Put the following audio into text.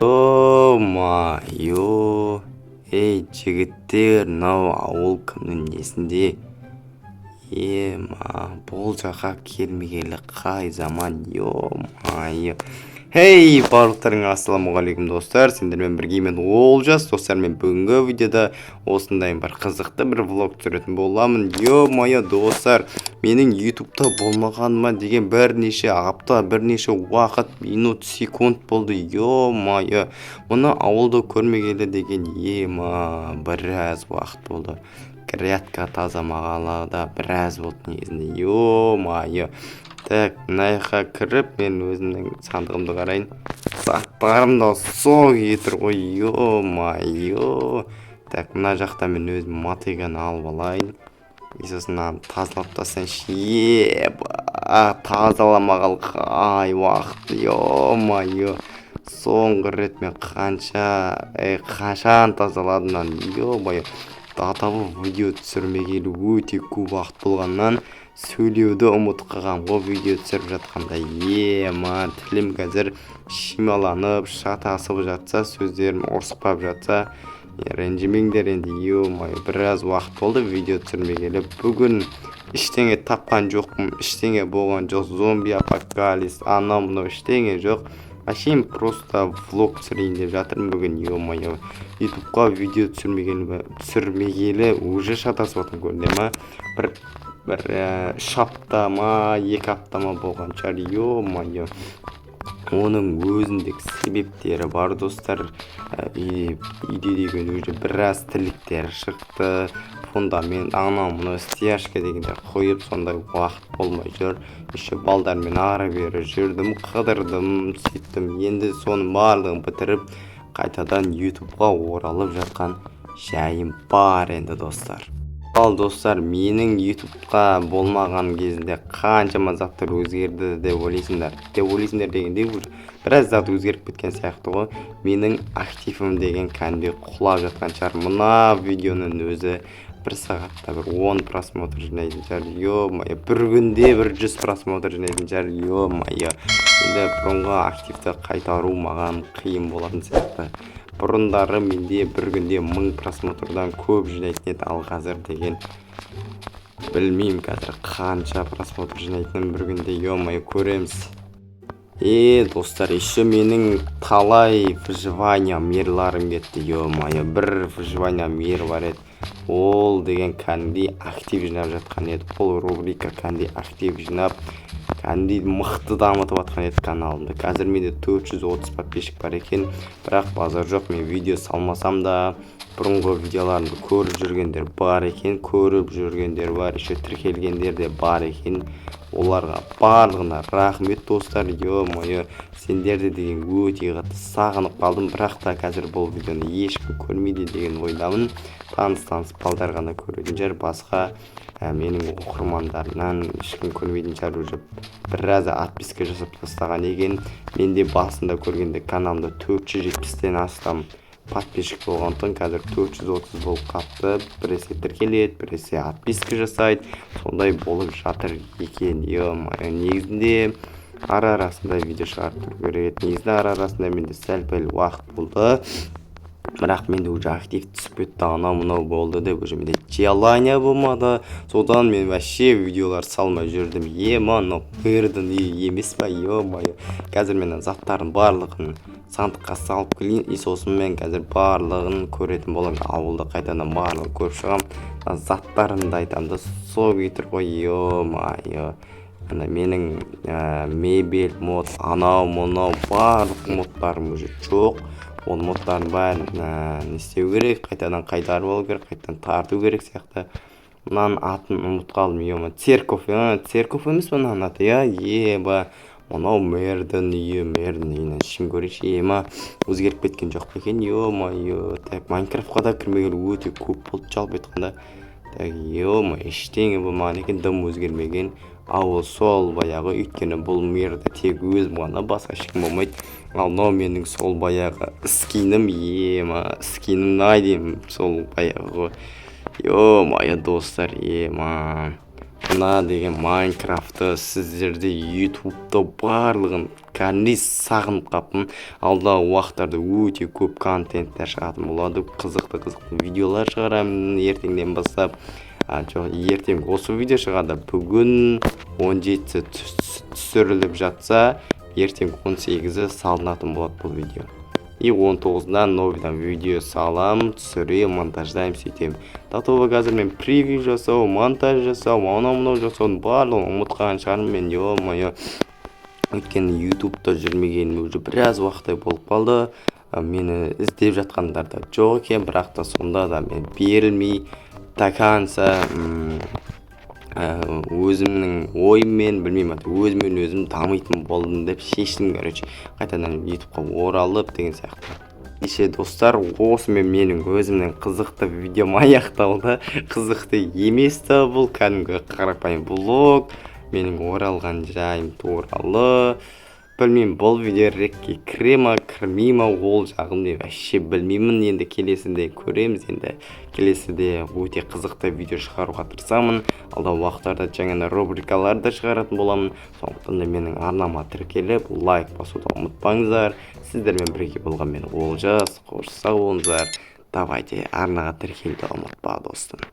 О-ма-йо, ей жігіттер, мынау ауыл кімнің несінде? Бұл жаққа келмегелі қай заман, йо-ма-йо. Хей, барлықтарыңа ассаламағалейкум достар, сендермен бірге мен Олжас. Достар, мен бүгінгі видеода осындай бір қызықты бір влог түсіретін боламын. Йо-майо достар, менің ютубта болмағаныма деген бірнеше апта, бірнеше уақыт, минут, секунд болды. Йо-майо, мұны ауылда көрмегелі деген біраз уақыт болды. Грядка тазамағалы да біраз болды негізінде. Йо-майо. Так, мына кіріп, мен өзімнің сандығымды қарайын. Заттарым да сол кетір ғой, йо-майо. Так, мына жақта мен өзім мотыганы алып алайын. Сосын тазалап тастайыншы. Тазаламағалы қай уақыт, йо-майо. Соңғы рет мен қашан тазаладым, йо-майо. Датабы видео түсірмегелі өте көп уақыт болғаннан сөйлеуді ұмыт қылған ғой видео түсіріп жатқанда. Тілім қазір шималанып, шатасып жатса, сөздерім орысқап жатса, ренжімеңдер енді. Йо-майо, біраз уақыт болды видео түсірмегелі. Бүгін ештеңе тапқан жоқпын, ештеңе болған жоқ, зомби апокалипс, анау-мынау ештеңе жоқ. Әшейін просто влог түсірейін деп жатырмын бүгін. Йо-майо, ютубқа видео түсірмегелі уже шатасып отыр көріне ма? Бір 3 апта ма, 2 апта ма болған шығар. Йо-майо, оның өзіндік себептері бар достар. Үйде деген уже біраз тірліктер шықты, фундамент, анау-мынау стяжка дегендер қойып, сондай уақыт болмай жүр. Еще балдармен ары-бері жүрдім, қыдырдым, сөйттім. Енді соның барлығын бітіріп, қайтадан ютубқа оралып жатқан жайым бар енді достар. Ал достар, менің ютубқа болмаған кезінде қаншама заттар өзгерді деп ойлайсыңдар. Дегенде біраз зат өзгеріп кеткен сияқты ғой. Менің активім деген кәдімгі құлап жатқан шығар. Мына видеоның өзі бір сағатта 10 просмотр жинайтын шығар. Йо-майо, бір күнде 100 просмотр жинайтын шығар. Йо-майо, енді бұрынғы активті қайтару маған қиын болатын сияқты. Бұрындары менде бір күнде 1000 просмотрдан көп жинайтын еді, ал қазір деген білмеймін қазір қанша просмотр жинайтынын бір күнде. Йо-майо, көреміз. Достар, еще менің талай выживание мирларым кетті. Йо-майо, бір выживание мир бар еді. Ол деген кәдімгідей актив жинап жатқан еді. Ол рубрика кәдімгідей актив жинап, кәдімгідей мықты дамытып жатқан еді каналымды. Қазір менде 430 подписчик бар екен, бірақ базар жоқ. Мен видео салмасам да бұрынғы видеоларымды көріп жүргендер бар екен, көріп жүргендер бар, еще тіркелгендер де бар екен. Оларға барлығына рахмет достар. Йо-майо, сендерді деген өте қатты сағынып қалдым, бірақ та қазір бұл видеоны ешкім көрмейді деген ойдамын. Таныс балдар ғана көретін жер, басқа менің оқырмандарымнан ешкім көрмейтін шығар. Уже біраз подписка жасап тастаған екен. Менде басында көргенде каналымда 470-тен астам подписчик болғандықтан қазір 430 болып қапты. Біресе тіркеледі, біресе подписка жасайды, сондай болып жатыр екен. Йо-майо, негізінде ара-арасында видео шығарып тұру керек. Негізінде ара-арасында менде сәл-пәл уақыт болды, бірақ менде уже актив түсіп кетті, анау-мынау болды деп уже менде желание болмады. Содан мен вообще видеолар салмай жүрдім. Мынау мирдің емес па? Йо-майо, қазір мен заттардың барлығын сандыққа салып келейін, сосын мен қазір барлығын көретін боламын. Ауылда қайтадан барлығын көріп шығам. Заттарымды айтамын да сол кетір ғой. Йо-майо, менің мебель мод, анау-мынау барлық модтарым уже жоқ. Ол модтардың бәрін не істеу керек, қайтадан қайтарып алу керек, қайтадан тарту керек сияқты. Мынаның атын ұмытып қалдым. Йо-майо, церковь емес па мынаның аты? Мынау мэрдің үйінен ішім көрейші. Өзгеріп кеткен жоқ екен. Йо-майо, так, Майнкрафтқа да кірмегелі өте көп болды жалпы айтқанда. Так, йо-майо, ештеңе болмаған екен, дым өзгермеген. Ауыл сол баяғы, өйткені бұл мирді тек өзім ғана, басқа ешкім болмайды. Ал мынау менің сол баяғы скинім, скинім деймін, сол баяғы. Йо-майо достар, мына деген Майнкрафтты сіздерде YouTube'да барлығын кәдімгідей сағынып қаппын. Алдағы уақыттарда өте көп контенттер шығатын болады. Қызықты видеолар шығарамын ертеңнен бастап. Жоқ, ертең осы видео шығады. Бүгін 17-сі түсіріліп жатса, ертең 18-і салынатын болады бұл видео. И 19-дан новыйдан видео салам, түсірем, монтаждайым, сөйтем. Татова қазір мен превью жасау, монтаж жасау, анау жасау барлығын ұмытқан шығармын мен, ё-моё. Өйткені YouTube'да жүрмегенім уже біраз уақыттай болып қалды. Мені іздеп жатқандар да жоқ екен, бірақ та сонда да мен берілмей таканса өзімнің ойыммен, білмеймін, өзім дамитын болдым деп шештім, короче. Қайтадан YouTube'қа оралып деген сияқты. Кеше достар, осымен менің өзімнің қызықты видеом аяқталды. Қызықты емес та бұл, кәдімгі қарапайым блог. Менің оралған жайым туралы. Білмеймін, бұл видео рекке кіре ма, кірмей ма, ол жағын деп вообще білмеймін. Енді келесіде көреміз, енді келесіде өте қызықты видео шығаруға тырысамын. Алдағы уақыттарда жаңа рубрикаларды шығаратын боламын. Сондықтан да менің арнама тіркеліп, лайк басуды ұмытпаңыздар. Сіздермен бірге болған мен Олжас, қош сау болыңыздар. Давайте арнаға тіркелуді ұмытпа, достым.